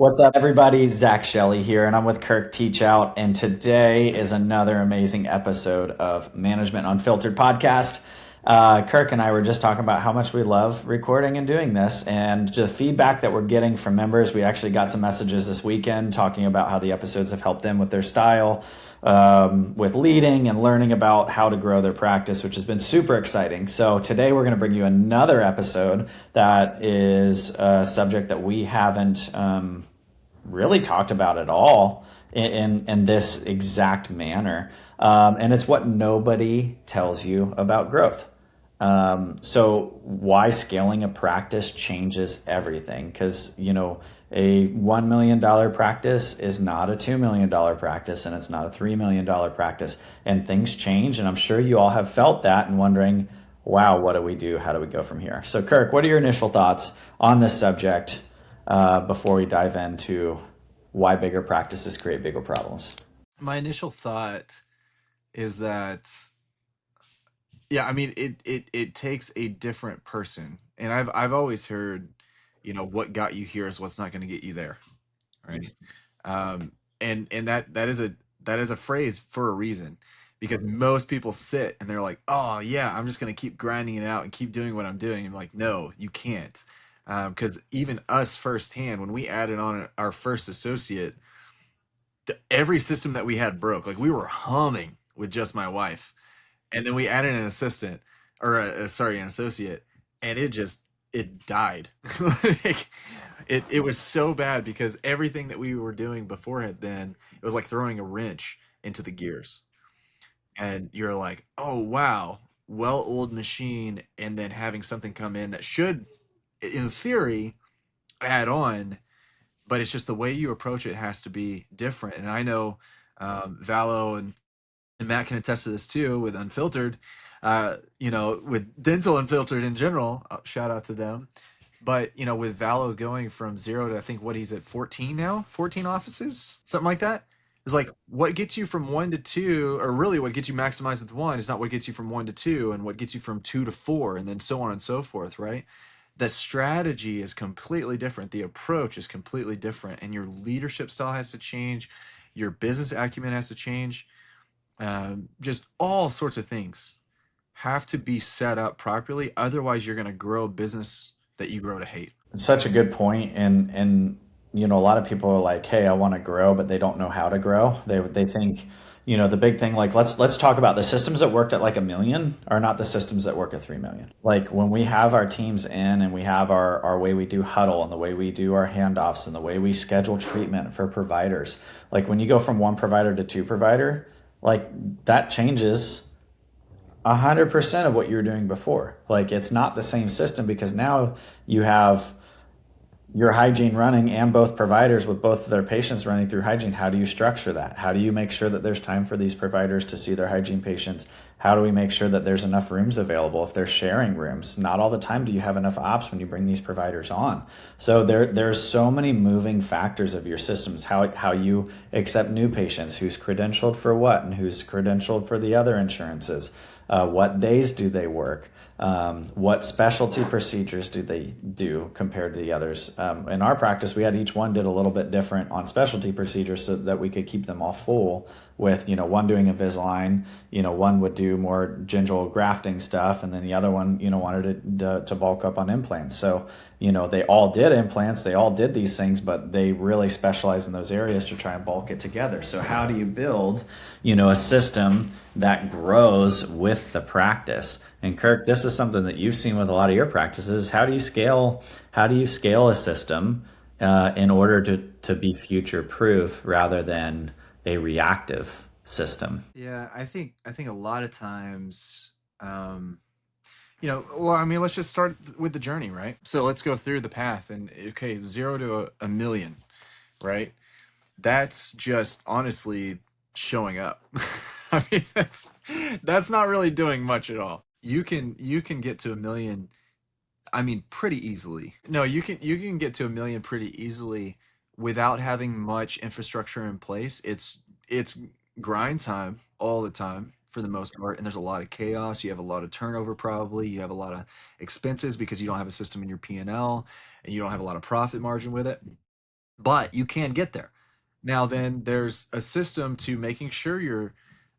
What's up, everybody? Zach Shelley here, and I'm with Kirk Teach Out. And today is another amazing episode of Management Unfiltered podcast. Kirk and I were just talking about how much we love recording and doing this, and the feedback that we're getting from members. We actually got some messages this weekend talking about how the episodes have helped them with their style, with leading and learning about how to grow their practice, which has been super exciting. So today we're going to bring you another episode that is a subject that we haven't really talked about at all in this exact manner. And it's what nobody tells you about growth. So why scaling a practice changes everything. Because, a $1 million practice is not a $2 million practice, and it's not a $3 million practice. And things change. And I'm sure you all have felt that and wondering, wow, what do we do? How do we go from here? So Kirk, what are your initial thoughts on this subject before we dive into why bigger practices create bigger problems? My initial thought is that, yeah, I mean, it takes a different person, and I've always heard, what got you here is what's not going to get you there, right? And that is a phrase for a reason, because most people sit and they're like, oh yeah, I'm just going to keep grinding it out and keep doing what I'm doing. I'm like, no, you can't, because even us firsthand, when we added on our first associate, every system that we had broke. Like we were humming with just my wife, and then we added an assistant, or sorry, an associate, and it died. Like, it was so bad because everything that we were doing beforehand, then it was like throwing a wrench into the gears, and you're like, oh wow, well-oiled machine, and then having something come in that should, in theory, add on, but it's just the way you approach it has to be different. And I know Valo and Matt can attest to this too with Unfiltered, with Dental Unfiltered in general. Shout out to them. But with Valo going from zero to, I think, what he's at, 14 now, 14 offices, something like that. It's like what gets you from one to two, or really what gets you maximized with one, is not what gets you from one to two, and what gets you from two to four, and then so on and so forth, right? The strategy is completely different. The approach is completely different, and your leadership style has to change. Your business acumen has to change. Just all sorts of things have to be set up properly. Otherwise, you're going to grow a business that you grow to hate. It's such a good point, and a lot of people are like, "Hey, I want to grow," but they don't know how to grow. They think, the big thing, like let's talk about the systems that worked at like 1 million are not the systems that work at 3 million. Like when we have our teams in and we have our way we do huddle and the way we do our handoffs and the way we schedule treatment for providers. Like when you go from one provider to two provider, like that changes 100% of what you were doing before. Like it's not the same system because now you have your hygiene running and both providers with both of their patients running through hygiene. How do you structure that? How do you make sure that there's time for these providers to see their hygiene patients? How do we make sure that there's enough rooms available if they're sharing rooms? Not all the time do you have enough ops when you bring these providers on. So there's so many moving factors of your systems, how you accept new patients, who's credentialed for what and who's credentialed for the other insurances. What days do they work? What specialty procedures do they do compared to the others? In our practice, we had each one did a little bit different on specialty procedures so that we could keep them all full with, one doing Invisalign, one would do more gingival grafting stuff, and then the other one, wanted to bulk up on implants. So, they all did implants, they all did these things, but they really specialize in those areas to try and bulk it together. So how do you build, a system that grows with the practice? And Kirk, this is something that you've seen with a lot of your practices. How do you scale? How do you scale a system in order to be future proof rather than a reactive system? Yeah, I think a lot of times, well, I mean, let's just start with the journey, right? So let's go through the path, and okay, zero to a million, right? That's just honestly showing up. I mean, that's not really doing much at all. You can get to a million, I mean, pretty easily. No, you can get to a million pretty easily without having much infrastructure in place. It's grind time all the time for the most part, and there's a lot of chaos. You have a lot of turnover probably. You have a lot of expenses because you don't have a system in your P&L, and you don't have a lot of profit margin with it. but you can get there. Now, then there's a system to making sure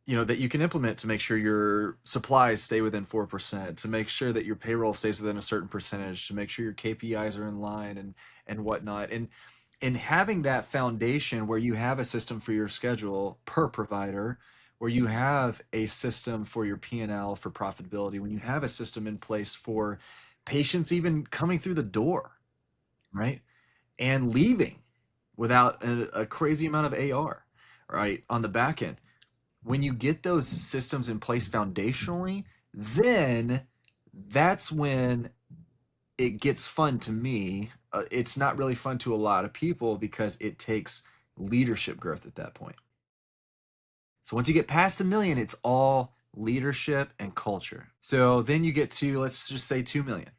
that you can implement to make sure your supplies stay within 4%, to make sure that your payroll stays within a certain percentage, to make sure your KPIs are in line and whatnot. And having that foundation where you have a system for your schedule per provider, where you have a system for your P&L for profitability, when you have a system in place for patients even coming through the door, right? And leaving without a crazy amount of AR, right? On the back end. When you get those systems in place foundationally, then that's when it gets fun to me. It's not really fun to a lot of people because it takes leadership growth at that point. So once you get past 1 million, it's all leadership and culture. So then you get to, let's just say 2 million,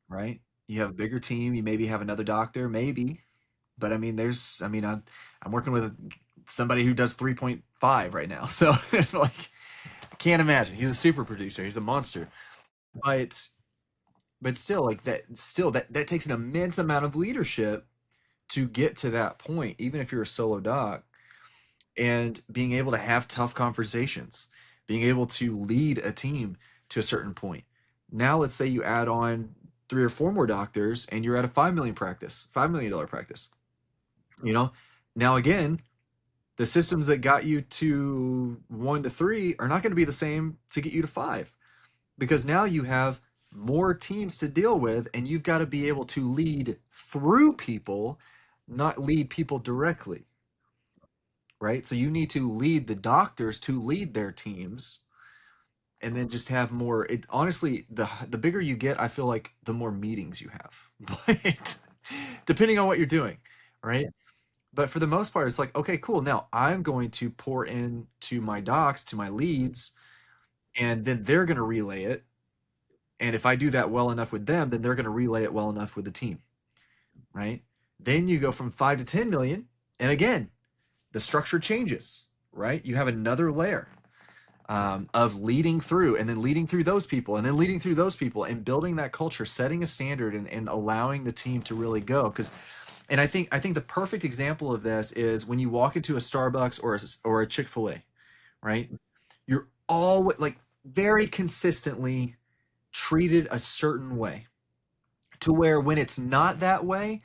right? You have a bigger team. You maybe have another doctor, maybe. But I mean, I'm working with somebody who does 3.5 right now. So like, I can't imagine. He's a super producer. He's a monster. But still, like that takes an immense amount of leadership to get to that point, even if you're a solo doc, and being able to have tough conversations, being able to lead a team to a certain point. Now, let's say you add on 3 or 4 more doctors, and you're at a 5 million practice, $5 million practice. You know, now again, the systems that got you to 1 to 3 are not going to be the same to get you to 5, because now you have more teams to deal with, and you've got to be able to lead through people, not lead people directly, right? So you need to lead the doctors to lead their teams, and then just have more. It honestly, the bigger you get, I feel like the more meetings you have, but depending on what you're doing, right? But for the most part, it's like, okay, cool. Now I'm going to pour into my docs, to my leads, and then they're going to relay it. And if I do that well enough with them, then they're going to relay it well enough with the team, right? Then you go from 5 to 10 million. And again, the structure changes, right? You have another layer of leading through, and then leading through those people, and then leading through those people, and building that culture, setting a standard, and allowing the team to really go. And I think the perfect example of this is when you walk into a Starbucks or a Chick-fil-A, right? You're all like very consistently treated a certain way, to where when it's not that way,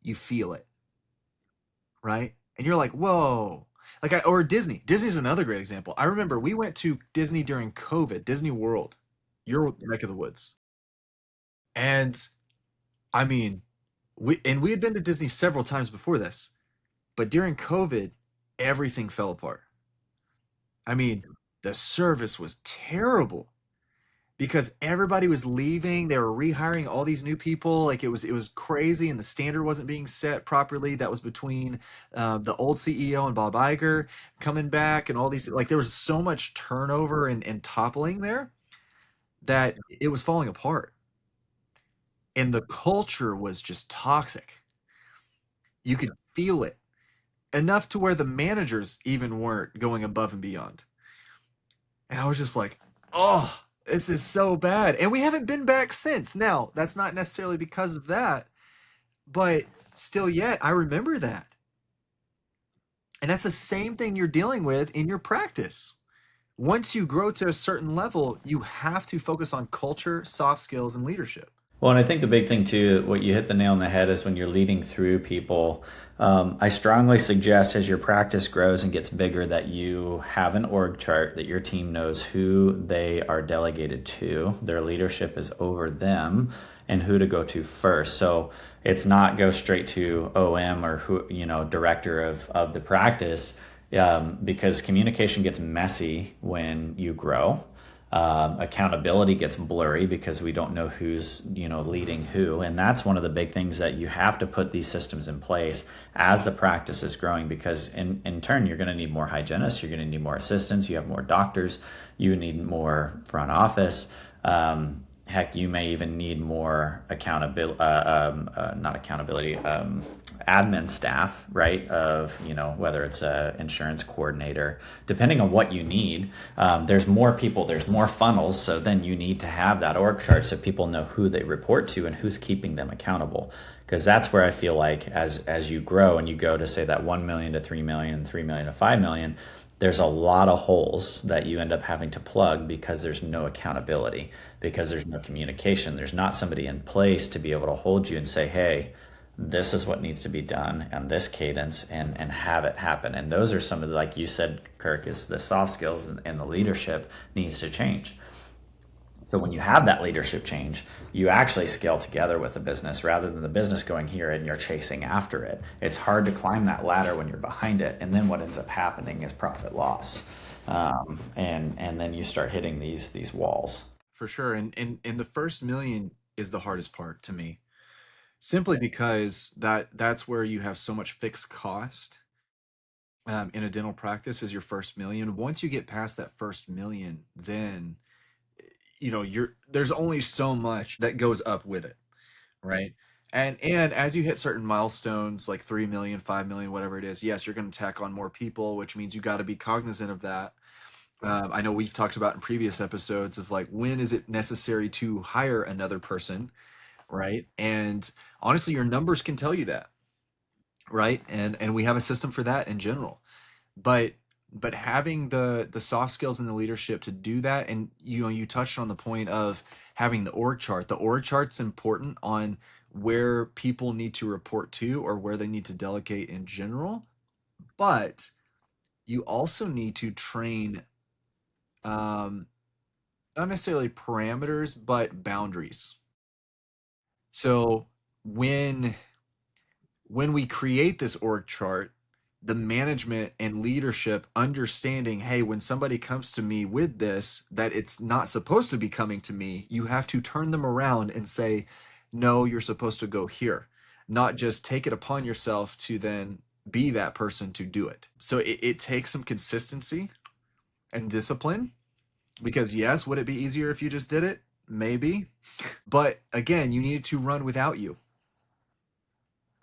you feel it, right? And you're like, whoa. Or Disney. Disney's another great example. I remember we went to Disney during COVID, Disney World, your neck of the woods. And I mean, we had been to Disney several times before this, but during COVID, everything fell apart. I mean, the service was terrible because everybody was leaving. They were rehiring all these new people. Like it was crazy, and the standard wasn't being set properly. That was between the old CEO and Bob Iger coming back, and all these, like, there was so much turnover and toppling there that it was falling apart, and the culture was just toxic. You could feel it enough to where the managers even weren't going above and beyond. And I was just like, oh, this is so bad. And we haven't been back since. Now, that's not necessarily because of that, but still, yet, I remember that. And that's the same thing you're dealing with in your practice. Once you grow to a certain level, you have to focus on culture, soft skills, and leadership. Well, and I think the big thing too, what you hit the nail on the head is when you're leading through people. I strongly suggest as your practice grows and gets bigger that you have an org chart, that your team knows who they are delegated to, their leadership is over them, and who to go to first. So it's not go straight to OM or who, director of the practice, because communication gets messy when you grow. Accountability gets blurry because we don't know who's leading who, and that's one of the big things that you have to put these systems in place as the practice is growing, because in turn you're going to need more hygienists, you're going to need more assistants, you have more doctors, you need more front office. Heck, you may even need more accountability, not accountability, admin staff, right? Of, whether it's a insurance coordinator, depending on what you need. There's more people, there's more funnels. So then you need to have that org chart so people know who they report to and who's keeping them accountable. Because that's where I feel like as you grow and you go to say that 1 million to 3 million, 3 million to 5 million, there's a lot of holes that you end up having to plug because there's no accountability, because there's no communication. There's not somebody in place to be able to hold you and say, hey, this is what needs to be done and this cadence, and have it happen. And those are some of the, like you said, Kirk, is the soft skills, and the leadership needs to change. So when you have that leadership change, you actually scale together with the business rather than the business going here and you're chasing after it. It's hard to climb that ladder when you're behind it. And then what ends up happening is profit loss. And then you start hitting these walls. For sure. And the first million is the hardest part to me, simply because that's where you have so much fixed cost. In a dental practice is your first million. Once you get past that first million, then there's only so much that goes up with it, right? And as you hit certain milestones like 3 million, 5 million, whatever it is, yes, you're going to tack on more people, which means you got to be cognizant of that. I know we've talked about in previous episodes of like, when is it necessary to hire another person, right? And honestly, your numbers can tell you that, right? And we have a system for that in general. But having the soft skills and the leadership to do that, and you touched on the point of having the org chart. The org chart's important on where people need to report to or where they need to delegate in general, but you also need to train, um, not necessarily parameters, but boundaries. So when we create this org chart, the management and leadership understanding, hey, when somebody comes to me with this, that it's not supposed to be coming to me, you have to turn them around and say, no, you're supposed to go here, not just take it upon yourself to then be that person to do it. So it takes some consistency and discipline, because yes, would it be easier if you just did it? Maybe. But again, you need to run without you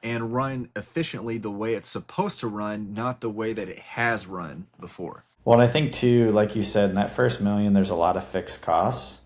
and run efficiently the way it's supposed to run, not the way that it has run before. Well, and I think too, like you said, in that first million, there's a lot of fixed costs.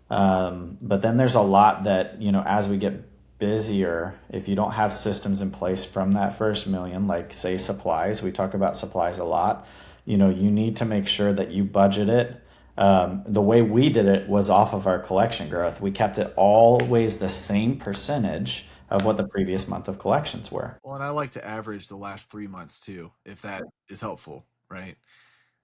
But then there's a lot that, as we get busier, if you don't have systems in place from that first million, like say supplies, we talk about supplies a lot, you need to make sure that you budget it. The way we did it was off of our collection growth. We kept it always the same percentage of what the previous month of collections were. Well, and I like to average the last 3 months too, if that is helpful, right?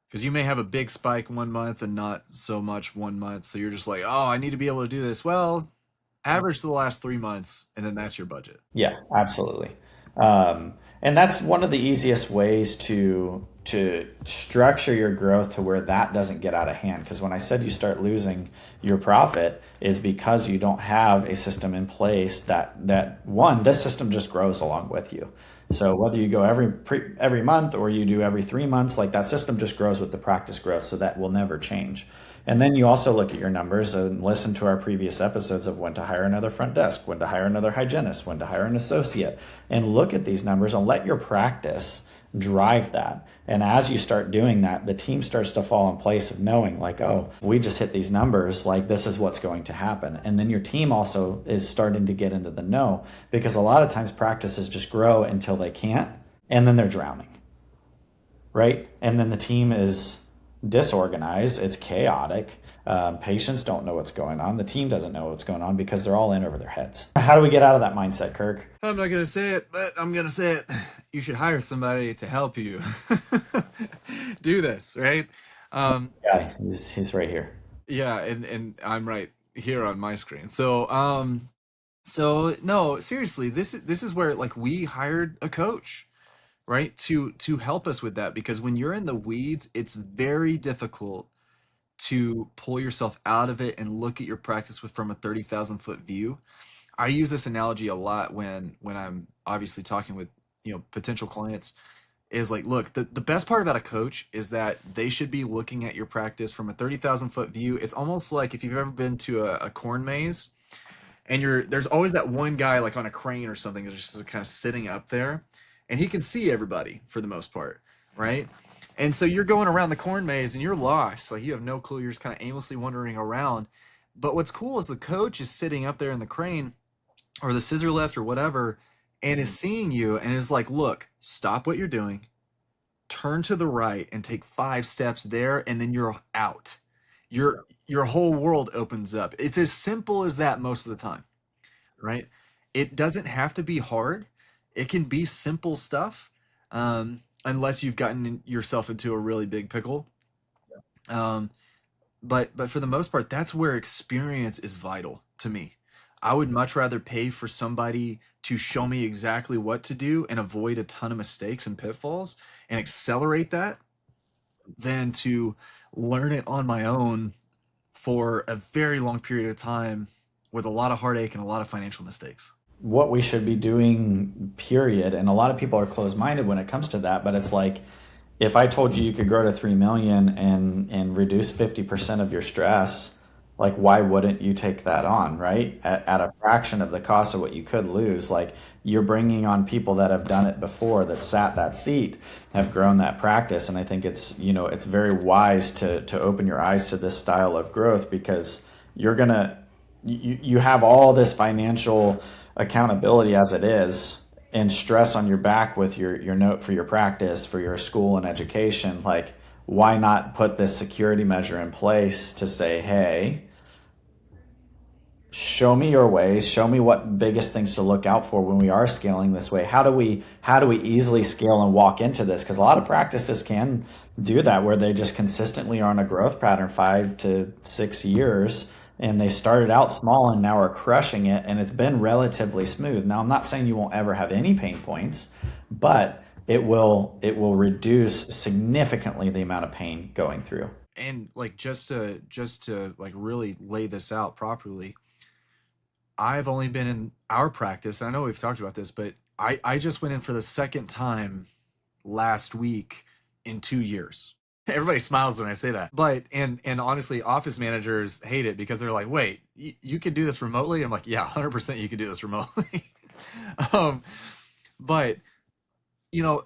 Because you may have a big spike one month and not so much one month. So you're just like, oh, I need to be able to do this. Well, average the last 3 months, and then that's your budget. Yeah, absolutely. And that's one of the easiest ways to structure your growth to where that doesn't get out of hand. Because when I said you start losing your profit, is because you don't have a system in place that one, this system just grows along with you. So whether you go every month or you do every 3 months, like that system just grows with the practice growth, so that will never change. And then you also look at your numbers and listen to our previous episodes of when to hire another front desk, when to hire another hygienist, when to hire an associate, and look at these numbers and let your practice drive that. And as you start doing that, the team starts to fall in place of knowing like, oh, we just hit these numbers, like this is what's going to happen. And then your team also is starting to get into the know, because a lot of times practices just grow until they can't, and then they're drowning, right? And then the team is disorganized, it's chaotic. Patients don't know what's going on. The team doesn't know what's going on because they're all in over their heads. How do we get out of that mindset, Kirk? I'm not going to say it, but I'm going to say it. You should hire somebody to help you do this, right? Yeah, he's right here. Yeah, and I'm right here on my screen. So no, seriously, this is where like we hired a coach, right? To help us with that, because when you're in the weeds, it's very difficult to pull yourself out of it and look at your practice from a 30,000 foot view. I use this analogy a lot when I'm obviously talking with potential clients, is like, look, the best part about a coach is that they should be looking at your practice from a 30,000 foot view. It's almost like if you've ever been to a corn maze, and there's always that one guy like on a crane or something that's just kind of sitting up there, and he can see everybody for the most part, right? And so you're going around the corn maze and you're lost, like you have no clue. You're just kind of aimlessly wandering around. But what's cool is the coach is sitting up there in the crane or the scissor lift or whatever, and is seeing you and is like, look, stop what you're doing, turn to the right and take 5 steps there, and then you're out. Your whole world opens up. It's as simple as that most of the time, right? It doesn't have to be hard. It can be simple stuff, unless you've gotten yourself into a really big pickle. Um, but for the most part, that's where experience is vital to me. I would much rather pay for somebody to show me exactly what to do and avoid a ton of mistakes and pitfalls and accelerate that than to learn it on my own for a very long period of time with a lot of heartache and a lot of financial mistakes. What we should be doing, period. And a lot of people are closed minded when it comes to that, but it's like, if I told you you could grow to 3 million and reduce 50% of your stress, like why wouldn't you take that on, right? At a fraction of the cost of what you could lose. Like you're bringing on people that have done it before, that sat that seat, have grown that practice. And I think it's, it's very wise to open your eyes to this style of growth, because you're going to, you have all this financial accountability as it is, and stress on your back with your note for your practice, for your school and education. Like, why not put this security measure in place to say, hey, show me your ways, show me what biggest things to look out for when we are scaling this way. How do we easily scale and walk into this? Because a lot of practices can do that, where they just consistently are on a growth pattern 5 to 6 years, and they started out small and now are crushing it, and it's been relatively smooth. Now, I'm not saying you won't ever have any pain points, but it will reduce significantly the amount of pain going through. And like just to like really lay this out properly, I've only been in our practice. I know we've talked about this, but I just went in for the second time last week in 2 years. Everybody smiles when I say that. But and honestly, office managers hate it because they're like, "Wait, you can do this remotely?" I'm like, "Yeah, 100% you can do this remotely." um, but you know,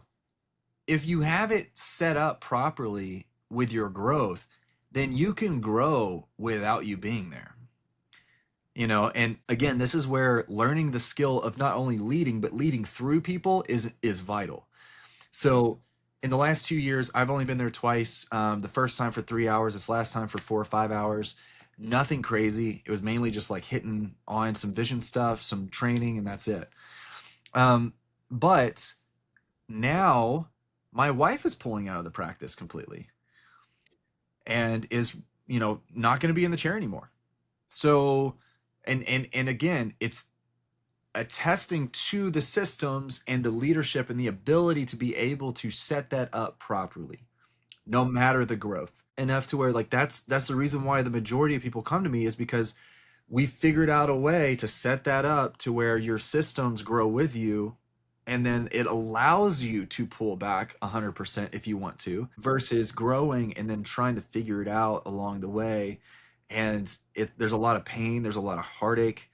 if you have it set up properly with your growth, then you can grow without you being there. And again, this is where learning the skill of not only leading but leading through people is vital. So in the last 2 years, I've only been there twice. The first time for 3 hours, this last time for 4 or 5 hours. Nothing crazy. It was mainly just like hitting on some vision stuff, some training, and that's it. But now my wife is pulling out of the practice completely and is, not going to be in the chair anymore. So, and again, it's attesting to the systems and the leadership and the ability to be able to set that up properly, no matter the growth. Enough to where like that's the reason why the majority of people come to me, is because we figured out a way to set that up to where your systems grow with you, and then it allows you to pull back 100% if you want to, versus growing and then trying to figure it out along the way. And there's a lot of pain, there's a lot of heartache,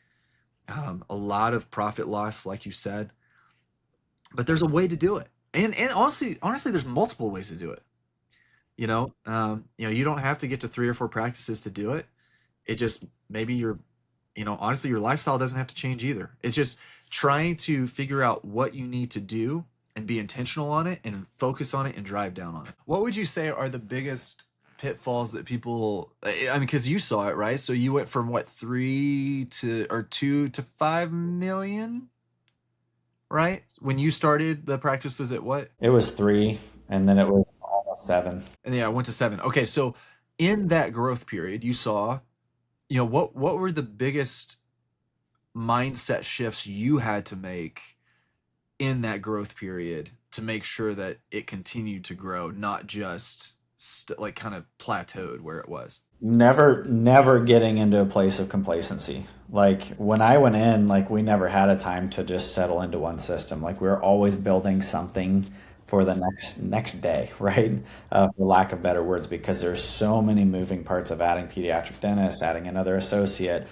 a lot of profit loss, like you said. But there's a way to do it, and honestly, there's multiple ways to do it. You don't have to get to 3 or 4 practices to do it. It just maybe honestly, your lifestyle doesn't have to change either. It's just trying to figure out what you need to do and be intentional on it and focus on it and drive down on it. What would you say are the biggest pitfalls that people, I mean, because you saw it, right? So you went from what, 2 to 5 million, right? When you started the practice, was it what? It was 3, and then it was almost 7. And yeah, I went to 7. Okay, so in that growth period, you saw, what were the biggest mindset shifts you had to make in that growth period to make sure that it continued to grow, not just like kind of plateaued where it was? Never getting into a place of complacency. Like when I went in, like we never had a time to just settle into one system. Like we were always building something for the next day, right? For lack of better words, because there's so many moving parts of adding pediatric dentists, adding another associate,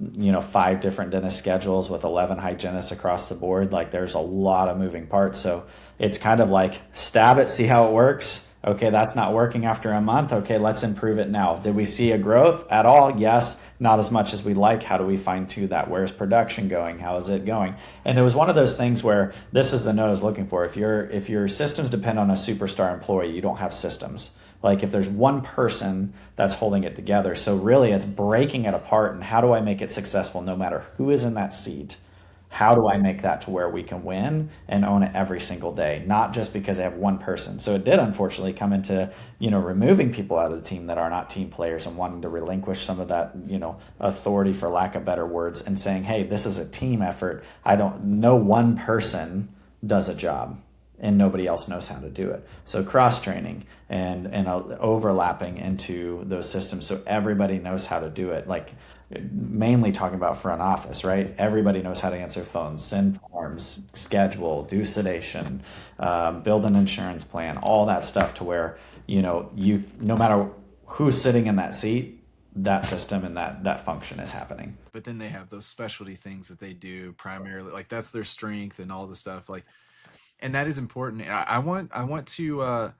5 different dentist schedules with 11 hygienists across the board. Like there's a lot of moving parts. So it's kind of like stab it, see how it works. Okay, that's not working after a month. Okay, let's improve it now. Did we see a growth at all? Yes, not as much as we like. How do we fine tune that? Where's production going? How is it going? And it was one of those things where this is the note I was looking for. If your systems depend on a superstar employee, you don't have systems. Like if there's one person that's holding it together. So really it's breaking it apart and how do I make it successful no matter who is in that seat? How do I make that to where we can win and own it every single day? Not just because I have one person. So it did unfortunately come into, removing people out of the team that are not team players and wanting to relinquish some of that, authority for lack of better words and saying, hey, this is a team effort. No one person does a job and nobody else knows how to do it. So cross training and overlapping into those systems so everybody knows how to do it. Like mainly talking about front office, right? Everybody knows how to answer phones, send forms, schedule, do sedation, build an insurance plan, all that stuff to where, you no matter who's sitting in that seat, that system and that function is happening. But then they have those specialty things that they do primarily, like that's their strength and all the stuff. Like, and that is important. And I want to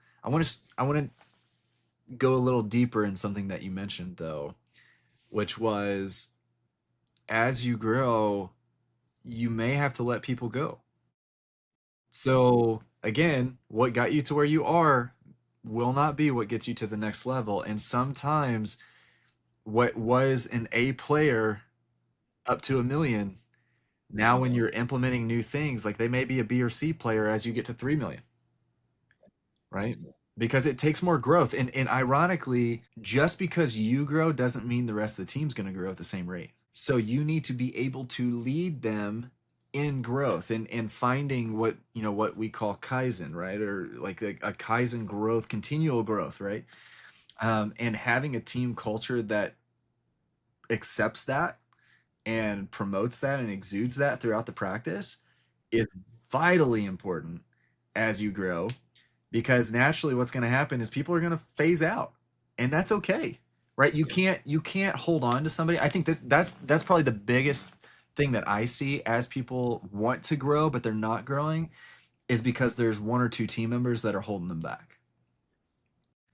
go a little deeper in something that you mentioned though, which was as you grow, you may have to let people go. So again, what got you to where you are will not be what gets you to the next level. And sometimes what was an A player up to a million, now when you're implementing new things, like they may be a B or C player as you get to 3 million, right? Because it takes more growth. And ironically, just because you grow doesn't mean the rest of the team's going to grow at the same rate. So you need to be able to lead them in growth and finding what we call Kaizen, right? Or like a Kaizen growth, continual growth, right? And having a team culture that accepts that and promotes that and exudes that throughout the practice is vitally important as you grow, because naturally what's going to happen is people are going to phase out, and that's okay, right? You can't hold on to somebody. I think that's probably the biggest thing that I see as people want to grow but they're not growing, is because there's one or two team members that are holding them back,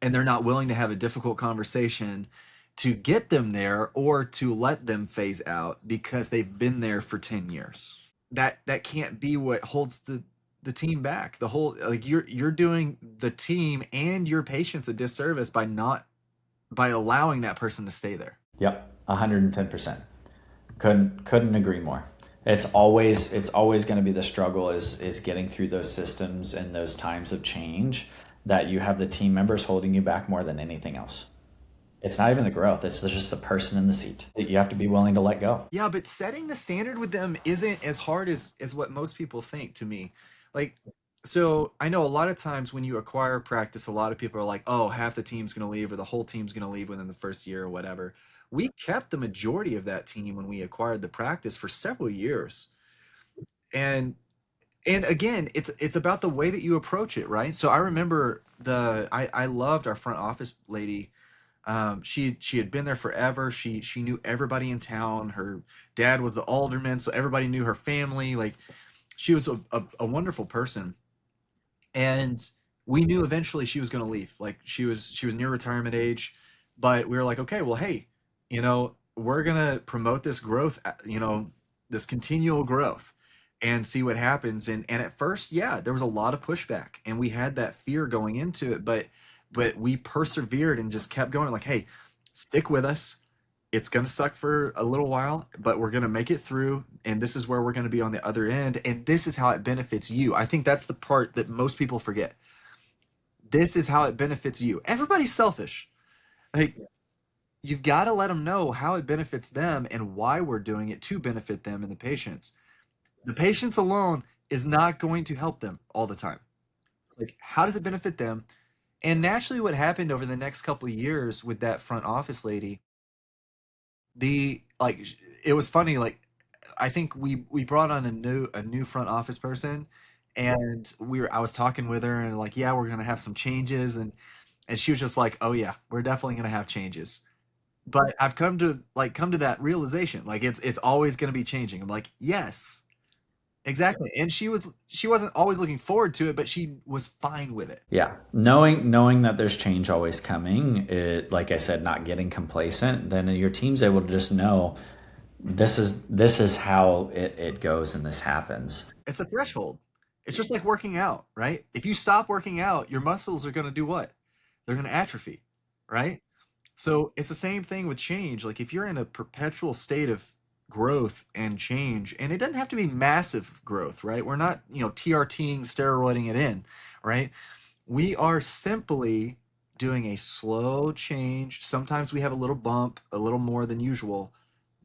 and they're not willing to have a difficult conversation to get them there or to let them phase out because they've been there for 10 years. That can't be what holds the team back. The whole, like, you're doing the team and your patients a disservice by allowing that person to stay there. Yep, 110%. Couldn't agree more. It's always going to be the struggle is getting through those systems and those times of change that you have the team members holding you back more than anything else. It's not even the growth, it's just the person in the seat that you have to be willing to let go. Yeah, but setting the standard with them isn't as hard as what most people think, to me. Like, so I know a lot of times when you acquire practice, a lot of people are like, oh, half the team's going to leave or the whole team's going to leave within the first year or whatever. We kept the majority of that team when we acquired the practice for several years. And again, it's about the way that you approach it, right? So I remember I loved our front office lady. She had been there forever. She knew everybody in town. Her dad was the alderman, so everybody knew her family. Like, she was a wonderful person, and we knew eventually she was going to leave. Like, she was near retirement age, but we were like, okay, well, hey, we're gonna promote this growth, this continual growth, and see what happens. And at first, yeah, there was a lot of pushback, and we had that fear going into it, but we persevered and just kept going. Like, hey, stick with us. It's going to suck for a little while, but we're going to make it through. And this is where we're going to be on the other end. And this is how it benefits you. I think that's the part that most people forget. This is how it benefits you. Everybody's selfish. Like, you've got to let them know how it benefits them and why we're doing it to benefit them and the patients. The patients alone is not going to help them all the time. Like, how does it benefit them? And naturally, what happened over the next couple of years with that front office lady, the like it was funny. Like, I think we brought on a new front office person, and I was talking with her and like, yeah, we're gonna have some changes, and she was just like, oh yeah, we're definitely gonna have changes. But I've come to that realization. Like it's always going to be changing. I'm like, yes, exactly. And she wasn't always looking forward to it, but she was fine with it. Yeah, knowing that there's change always coming, like I said, not getting complacent, then your team's able to just know this is how it goes and this happens. It's a threshold. It's just like working out, right? If you stop working out, your muscles are going to do what? They're going to atrophy, right? So it's the same thing with change. Like if you're in a perpetual state of growth and change, and it doesn't have to be massive growth, right? We're not, TRTing, steroiding it in, right? We are simply doing a slow change. Sometimes we have a little bump, a little more than usual,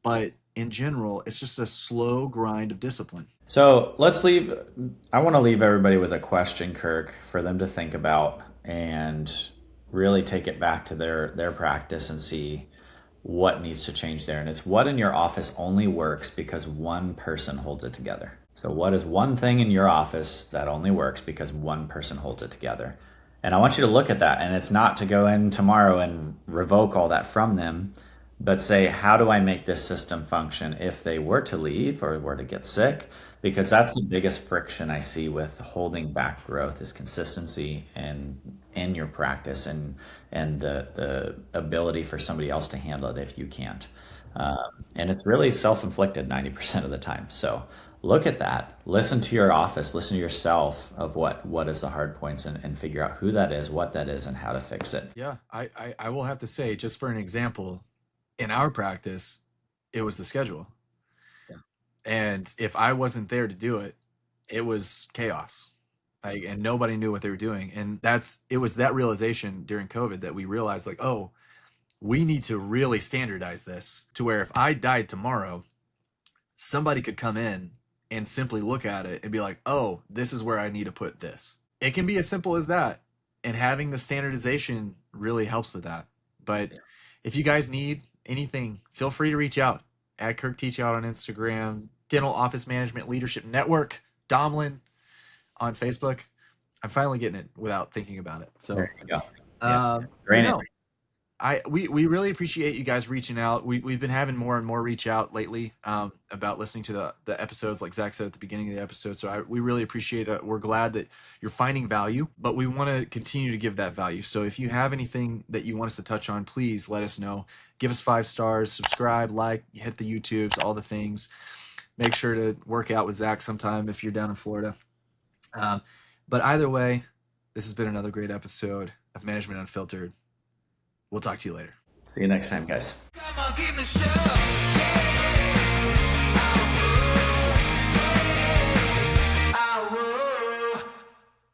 but in general, it's just a slow grind of discipline. So I want to leave everybody with a question, Kirk, for them to think about and really take it back to their practice and see what needs to change there. And it's what in your office only works because one person holds it together. So what is one thing in your office that only works because one person holds it together? And I want you to look at that. And it's not to go in tomorrow and revoke all that from them, but say, how do I make this system function if they were to leave or were to get sick? Because that's the biggest friction I see with holding back growth is consistency and in your practice and the ability for somebody else to handle it if you can't. And it's really self-inflicted 90% of the time. So look at that. Listen to your office. Listen to yourself of what is the hard points and figure out who that is, what that is, and how to fix it. Yeah, I will have to say, just for an example, in our practice, it was the schedule. And if I wasn't there to do it, it was chaos. Like, and nobody knew what they were doing. And it was that realization during COVID that we realized, like, oh, we need to really standardize this to where if I died tomorrow, somebody could come in and simply look at it and be like, oh, this is where I need to put this. It can be as simple as that. And having the standardization really helps with that. But if you guys need anything, feel free to reach out at Kirk Teach Out on Instagram, Dental Office Management Leadership Network, Domlin on Facebook. I'm finally getting it without thinking about it. So There you go. Yeah. Great. no, we really appreciate you guys reaching out. We've been having more and more reach out lately about listening to the episodes, like Zach said at the beginning of the episode. So we really appreciate it. We're glad that you're finding value, but we want to continue to give that value. So if you have anything that you want us to touch on, please let us know. Give us 5 stars, subscribe, like, hit the YouTubes, all the things. Make sure to work out with Zach sometime if you're down in Florida. But either way, this has been another great episode of Management Unfiltered. We'll talk to you later. See you next time, guys. Come on, give me some. Yeah.